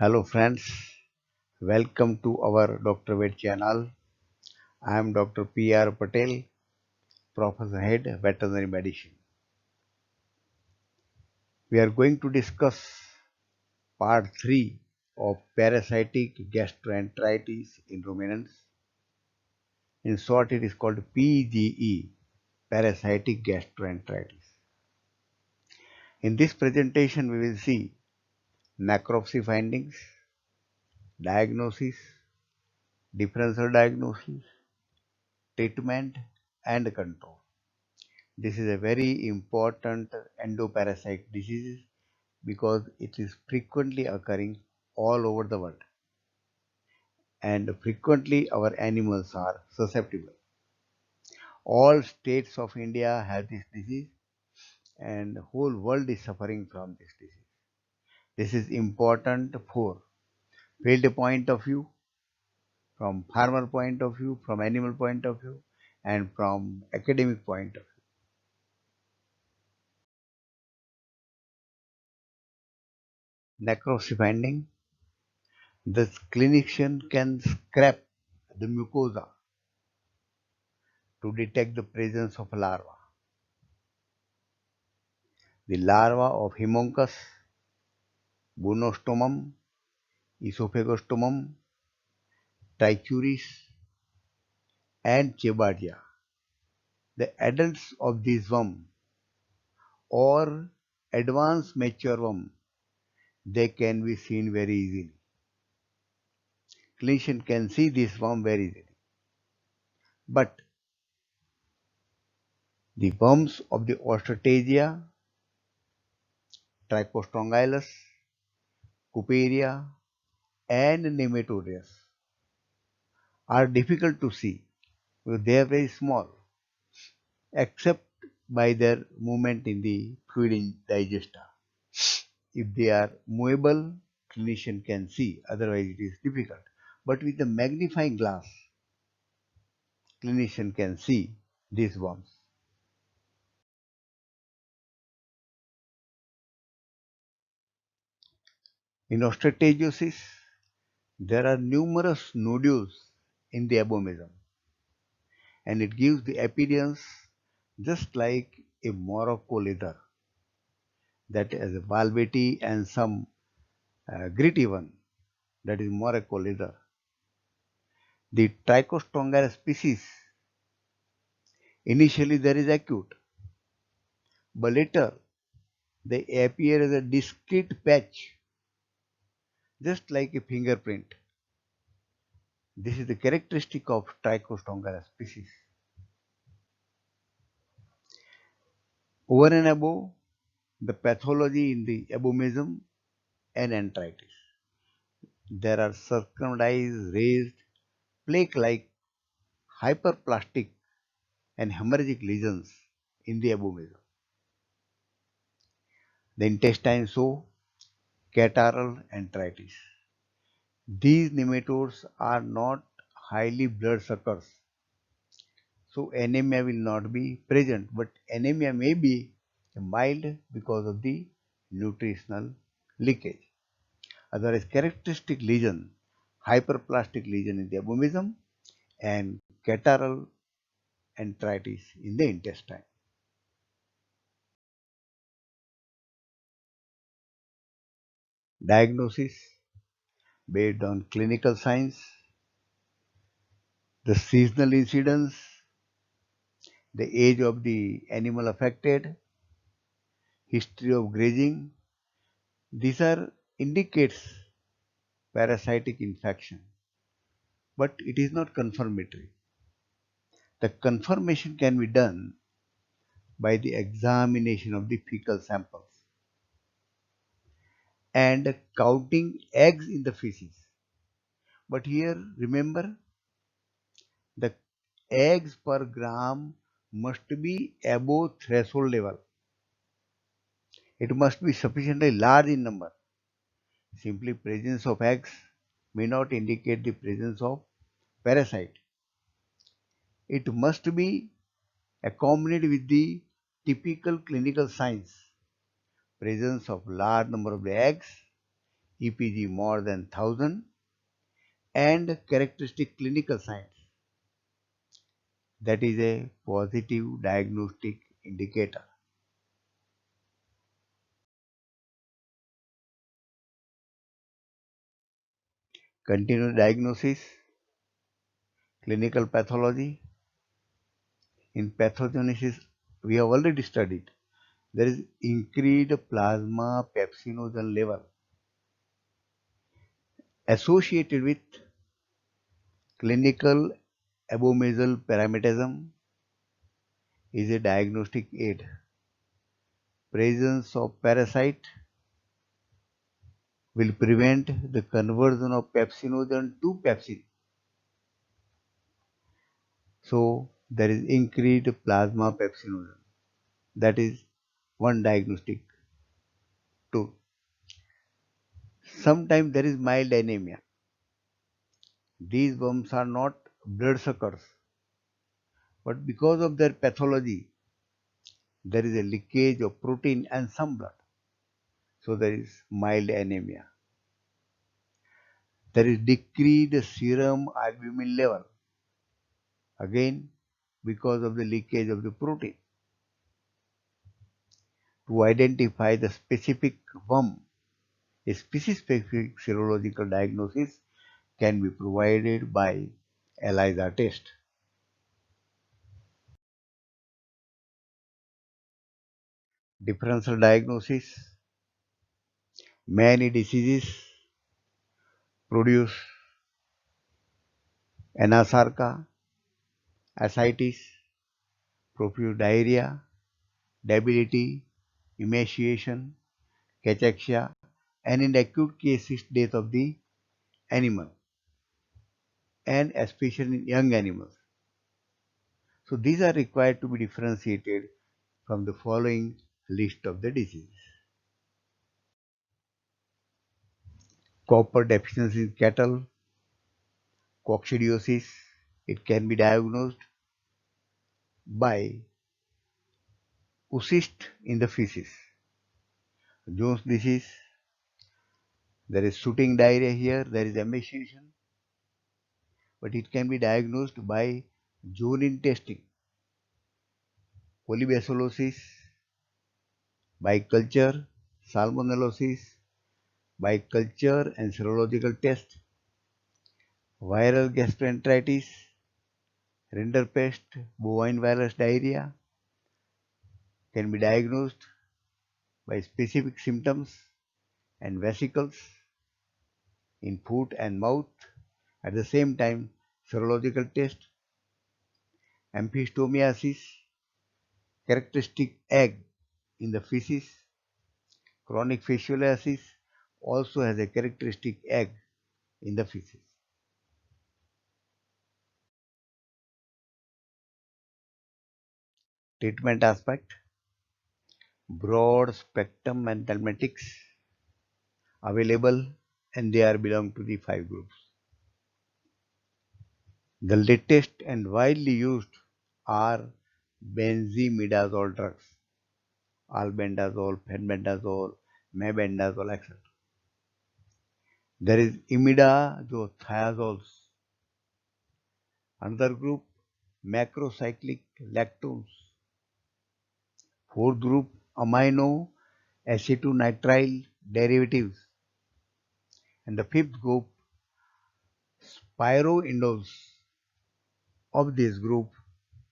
Hello friends, welcome to our Dr. Vet channel. I am Dr. P.R. Patel, Professor Head Veterinary Medicine. We are going to discuss part 3 of parasitic gastroenteritis in ruminants. In short, it is called PGE, parasitic gastroenteritis. In this presentation, we will see necropsy findings, diagnosis, differential diagnosis, treatment, and control. This is a very important endoparasite disease because it is frequently occurring all over the world and frequently our animals are susceptible. All states of India have this disease and the whole world is suffering from this disease. This is important for field point of view, from farmer point of view, from animal point of view, and from academic point of view. Necropsy finding. The clinician can scrape the mucosa to detect the presence of larva. The larva of Haemonchus, Bunostomum, Esophagostomum, Trichuris, and Chebardia. The adults of this worm or advanced mature worm, they can be seen very easily. Clinician can see this worm very easily. But the worms of the Ostratagia, Trichostrongylus, Couperia, and Nematodes are difficult to see because they are very small except by their movement in the fluid in digesta. If they are movable, clinician can see, otherwise it is difficult. But with the magnifying glass, clinician can see these worms. In osteotagosis, there are numerous nodules in the abomasum and it gives the appearance just like a Morocco leather that has a valvety and some gritty one, that is Morocco leather. The Trichostrongylus species, initially there is acute, but later they appear as a discrete patch, just like a fingerprint. This is the characteristic of Trichostrongylus species. Over and above the pathology in the abomasum and enteritis, there are circumcised, raised, plaque-like hyperplastic and hemorrhagic lesions in the abomasum. The intestine show catarrhal enteritis. These nematodes are not highly blood suckers, so anemia will not be present, but anemia may be mild because of the nutritional leakage. Otherwise, characteristic lesion, hyperplastic lesion in the abomasum and catarrhal enteritis in the intestine. Diagnosis based on clinical signs, the seasonal incidence, the age of the animal affected, history of grazing. These are indicates parasitic infection, but it is not confirmatory. The confirmation can be done by the examination of the fecal samples and counting eggs in the feces. But here remember the eggs per gram must be above threshold level. It must be sufficiently large in number. Simply presence of eggs may not indicate the presence of parasite. It must be accompanied with the typical clinical signs, presence of large number of the eggs, EPG more than 1000, and characteristic clinical signs. That is a positive diagnostic indicator. Continuous diagnosis, clinical pathology. In pathogenesis, we have already studied. There is increased plasma pepsinogen level associated with clinical abomasal parametism is a diagnostic aid. Presence of parasite will prevent the conversion of pepsinogen to pepsin. So there is increased plasma pepsinogen. That is one diagnostic tool. Sometimes there is mild anemia. These worms are not bloodsuckers, but because of their pathology, there is a leakage of protein and some blood. So there is mild anemia. There is decreased serum albumin level, again because of the leakage of the protein. To identify the specific worm, a species-specific serological diagnosis can be provided by ELISA test. Differential diagnosis. Many diseases produce anasarca, ascites, profuse diarrhea, debility, emaciation, cachexia, and in acute cases, death of the animal, and especially in young animals. So these are required to be differentiated from the following list of the diseases. Copper deficiency in cattle, coccidiosis. It can be diagnosed by oocyst in the feces. Jones disease, there is shooting diarrhea here, there is emaciation, but it can be diagnosed by urine testing. Polybacillosis by culture, salmonellosis by culture and serological test, viral gastroenteritis, rinderpest, bovine virus diarrhea can be diagnosed by specific symptoms and vesicles in foot and mouth. At the same time, serological test, amphistomiasis, characteristic egg in the feces, chronic fasciolasis also has a characteristic egg in the feces. Treatment aspect, broad spectrum anthelmintics available, and they are belong to the 5 groups. The latest and widely used are benzimidazole drugs, albendazole, fenbendazole, mebendazole, etc. There is imidazothiazoles. Another group, macrocyclic lactones. Fourth group, amino acetonitrile derivatives. And the fifth group, spiroindoles. Of this group,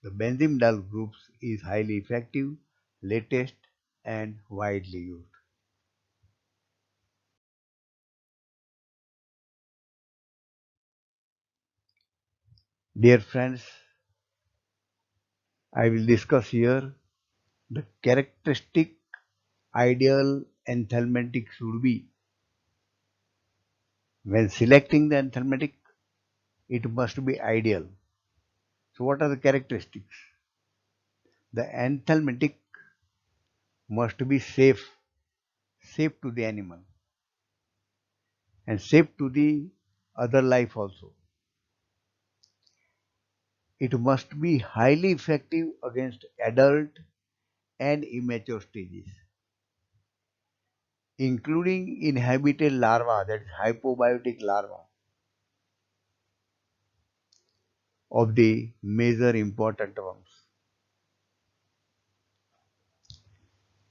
the benzimidazole groups is highly effective, latest, and widely used. Dear friends, I will discuss here the characteristic ideal anthelmintic should be. When selecting the anthelmintic, it must be ideal. So what are the characteristics? The anthelmintic must be safe to the animal and safe to the other life also. It must be highly effective against adult and immature stages. including inhabited larvae, that is hypobiotic larvae, of the major important worms.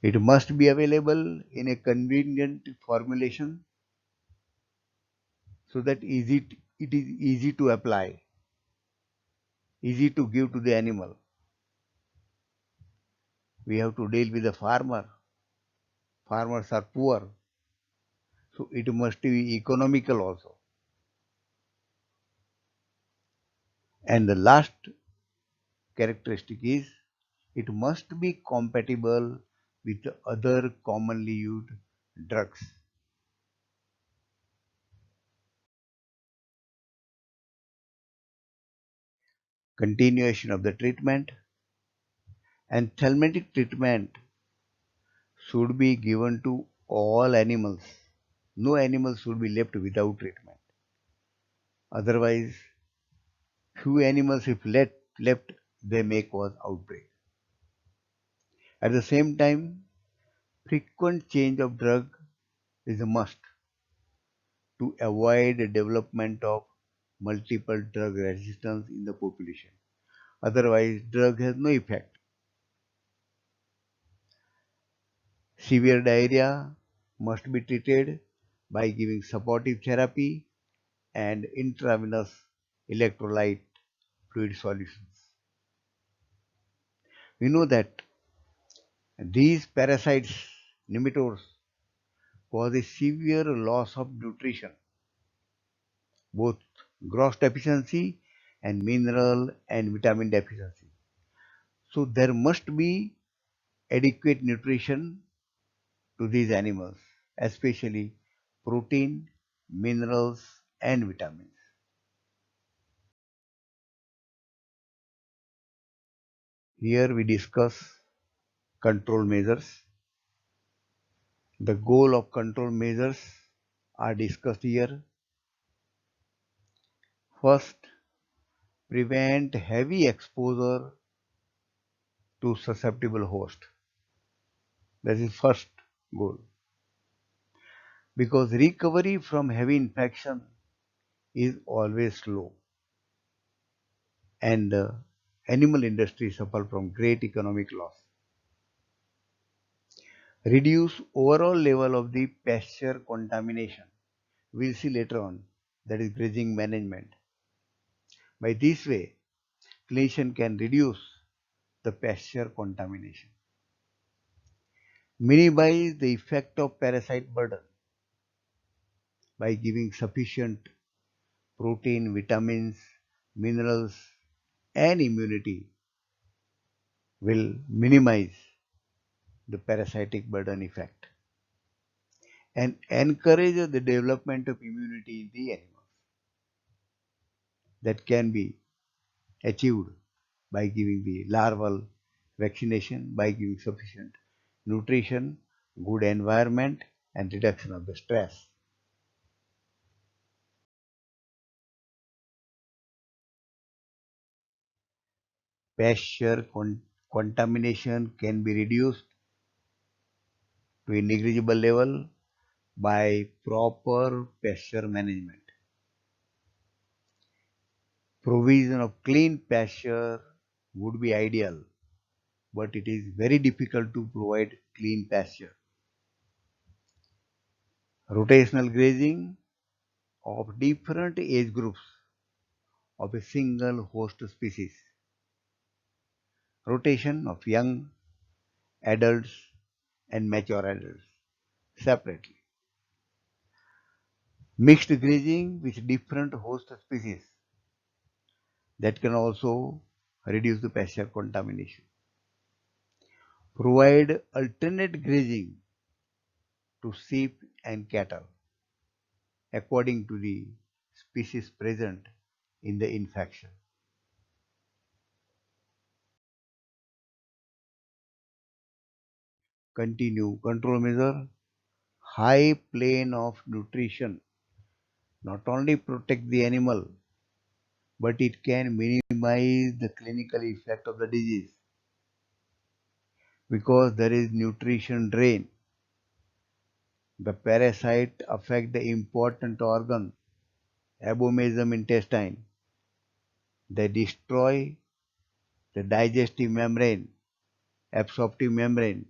It must be available in a convenient formulation so that it is easy to apply, easy to give to the animal. We have to deal with the farmer. Farmers are poor, so it must be economical also. And the last characteristic is it must be compatible with the other commonly used drugs. Continuation of the treatment and thelmatic treatment should be given to all animals. No animal should be left without treatment. Otherwise, few animals, if left, they may cause outbreak. At the same time, frequent change of drug is a must to avoid the development of multiple drug resistance in the population. Otherwise, drug has no effect. Severe diarrhea must be treated by giving supportive therapy and intravenous electrolyte fluid solutions. We know that these parasites, nematodes, cause a severe loss of nutrition, both gross deficiency and mineral and vitamin deficiency. So there must be adequate nutrition to these animals, especially protein, minerals, and vitamins. Here we discuss control measures. The goal of control measures are discussed here. First, prevent heavy exposure to susceptible host. That is first goal. Because recovery from heavy infection is always slow and the animal industry suffer from great economic loss. Reduce overall level of the pasture contamination. We'll see later on, that is grazing management. By this way, clinician can reduce the pasture contamination. Minimize the effect of parasite burden by giving sufficient protein, vitamins, minerals, and immunity will minimize the parasitic burden effect and encourage the development of immunity in the animals. That can be achieved by giving the larval vaccination, by giving sufficient nutrition, good environment, and reduction of the stress. Pasture contamination can be reduced to a negligible level by proper pasture management. Provision of clean pasture would be ideal, but it is very difficult to provide clean pasture. Rotational grazing of different age groups of a single host species. Rotation of young adults and mature adults separately. Mixed grazing with different host species, that can also reduce the pasture contamination. Provide alternate grazing to sheep and cattle according to the species present in the infection. Continue control measure. High plane of nutrition not only protect the animal, but it can minimize the clinical effect of the disease because there is nutrition drain. The parasite affect the important organ, abomasum intestine. They destroy the digestive membrane, absorptive membrane.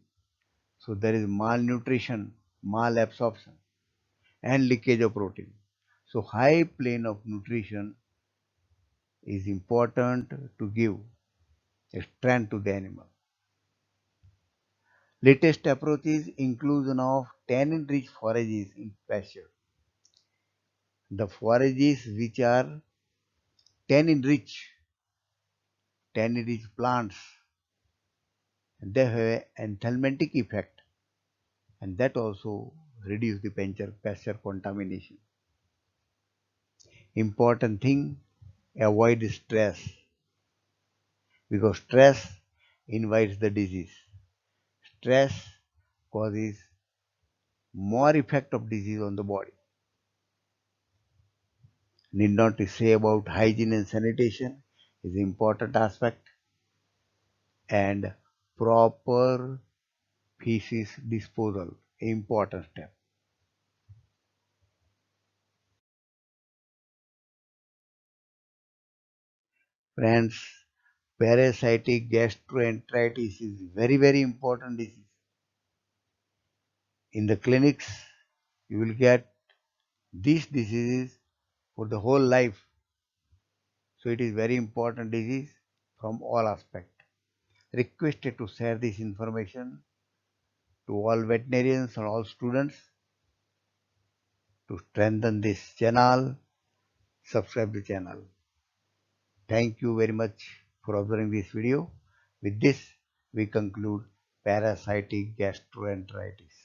So there is malnutrition, malabsorption, and leakage of protein. So high plane of nutrition is important to give strength to the animal. Latest approaches inclusion of tannin-rich forages in pasture. The forages which are tannin-rich, tannin-rich plants, they have an anthelmintic effect, and that also reduce the pasture contamination. Important thing, avoid stress, because stress invites the disease. Stress causes more effect of disease on the body. Need not to say about hygiene and sanitation is important aspect, and proper feces disposal important step. Friends, parasitic gastroenteritis is very important disease. In the clinics, you will get these diseases for the whole life. So it is very important disease from all aspects. Requested to share this information to all veterinarians and all students to strengthen this channel. Subscribe the channel. Thank you very much for observing this video. With this, we conclude parasitic gastroenteritis.